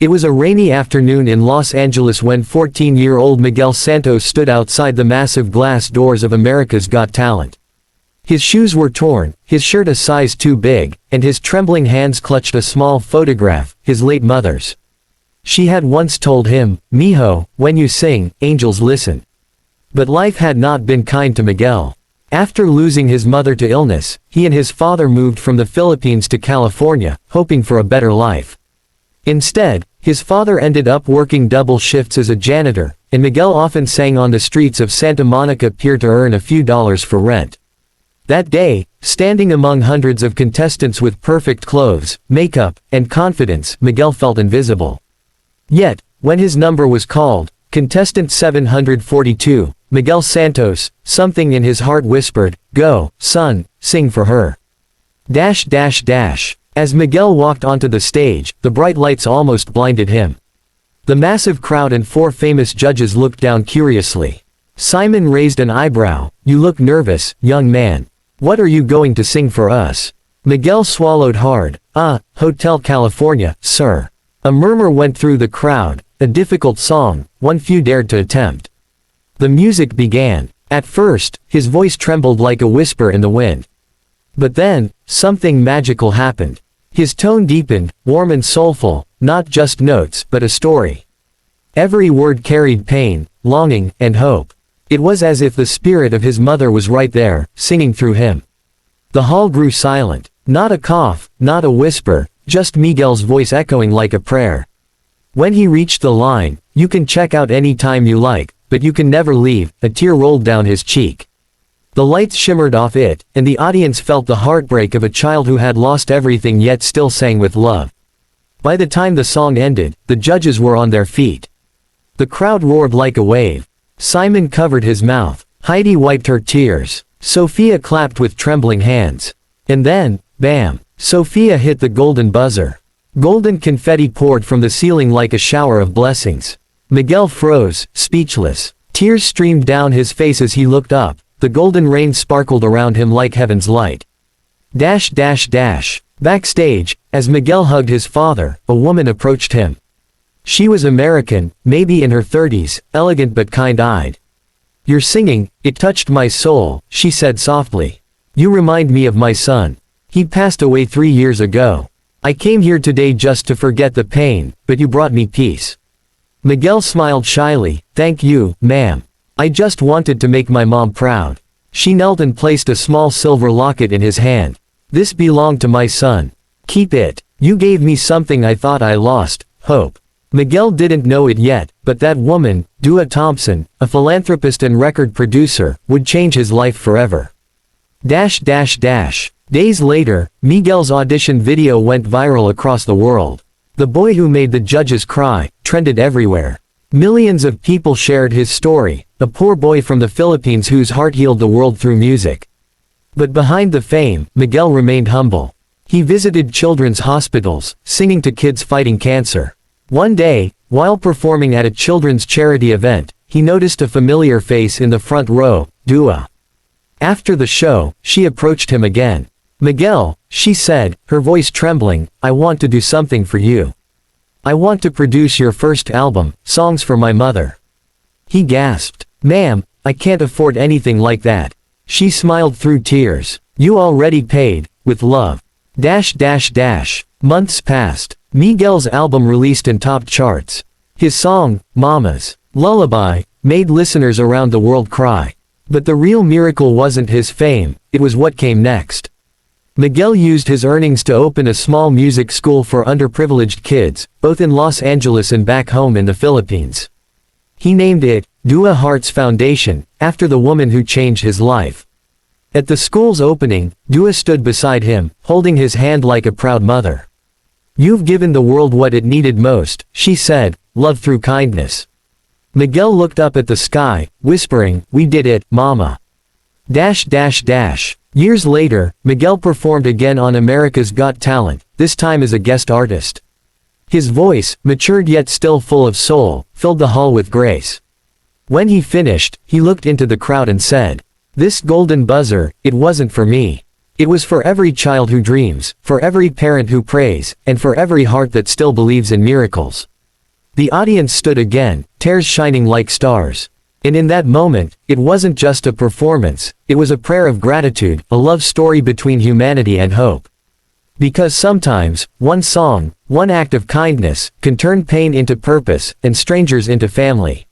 It was a rainy afternoon in Los Angeles when 14-year-old Miguel Santos stood outside the massive glass doors of America's Got Talent. His shoes were torn, his shirt a size too big, and his trembling hands clutched a small photograph, his late mother's. She had once told him, "Mijo, when you sing, angels listen." But life had not been kind to Miguel. After losing his mother to illness, he and his father moved from the Philippines to California, hoping for a better life. Instead, his father ended up working double shifts as a janitor, and Miguel often sang on the streets of Santa Monica Pier to earn a few dollars for rent. That day, standing among hundreds of contestants with perfect clothes, makeup, and confidence, Miguel felt invisible. Yet, when his number was called, contestant 742, Miguel Santos, something in his heart whispered, "Go, son, sing for her." As Miguel walked onto the stage, the bright lights almost blinded him. The massive crowd and four famous judges looked down curiously. Simon raised an eyebrow. "You look nervous, young man. What are you going to sing for us?" Miguel swallowed hard. Hotel California, sir." A murmur went through the crowd, a difficult song, one few dared to attempt. The music began. At first, his voice trembled like a whisper in the wind. But then, something magical happened. His tone deepened, warm and soulful, not just notes, but a story. Every word carried pain, longing, and hope. It was as if the spirit of his mother was right there, singing through him. The hall grew silent. Not a cough, not a whisper, just Miguel's voice echoing like a prayer. When he reached the line, "You can check out any time you like, but you can never leave," a tear rolled down his cheek. The lights shimmered off it, and the audience felt the heartbreak of a child who had lost everything yet still sang with love. By the time the song ended, the judges were on their feet. The crowd roared like a wave. Simon covered his mouth. Heidi wiped her tears. Sophia clapped with trembling hands. And then, bam! Sophia hit the golden buzzer. Golden confetti poured from the ceiling like a shower of blessings. Miguel froze, speechless. Tears streamed down his face as he looked up. The golden rain sparkled around him like heaven's light. Backstage, as Miguel hugged his father, a woman approached him. She was American, maybe in her 30s, elegant but kind-eyed. "Your singing, it touched my soul," she said softly. "You remind me of my son. He passed away 3 years ago. I came here today just to forget the pain, but you brought me peace." Miguel smiled shyly. "Thank you, ma'am. I just wanted to make my mom proud." She knelt and placed a small silver locket in his hand. "This belonged to my son. Keep it. You gave me something I thought I lost, hope." Miguel didn't know it yet, but that woman, Dua Thompson, a philanthropist and record producer, would change his life forever. Days later, Miguel's audition video went viral across the world. "The boy who made the judges cry" trended everywhere. Millions of people shared his story, a poor boy from the Philippines whose heart healed the world through music. But behind the fame, Miguel remained humble. He visited children's hospitals, singing to kids fighting cancer. One day, while performing at a children's charity event, he noticed a familiar face in the front row, Dua. After the show, she approached him again. "Miguel," she said, her voice trembling, "I want to do something for you. I want to produce your first album, Songs for My Mother." He gasped. "Ma'am, I can't afford anything like that." She smiled through tears. "You already paid, with love." Months passed. Miguel's album released and topped charts. His song, Mama's Lullaby, made listeners around the world cry. But the real miracle wasn't his fame, it was what came next. Miguel used his earnings to open a small music school for underprivileged kids, both in Los Angeles and back home in the Philippines. He named it, Dua Hearts Foundation, after the woman who changed his life. At the school's opening, Dua stood beside him, holding his hand like a proud mother. "You've given the world what it needed most," she said, "love through kindness." Miguel looked up at the sky, whispering, "We did it, Mama." Years later, Miguel performed again on America's Got Talent, this time as a guest artist. His voice, matured yet still full of soul, filled the hall with grace. When he finished, he looked into the crowd and said, "This golden buzzer, it wasn't for me. It was for every child who dreams, for every parent who prays, and for every heart that still believes in miracles. The audience stood again, tears shining like stars. And in that moment, it wasn't just a performance, it was a prayer of gratitude, a love story between humanity and hope. Because sometimes, one song, one act of kindness, can turn pain into purpose, and strangers into family.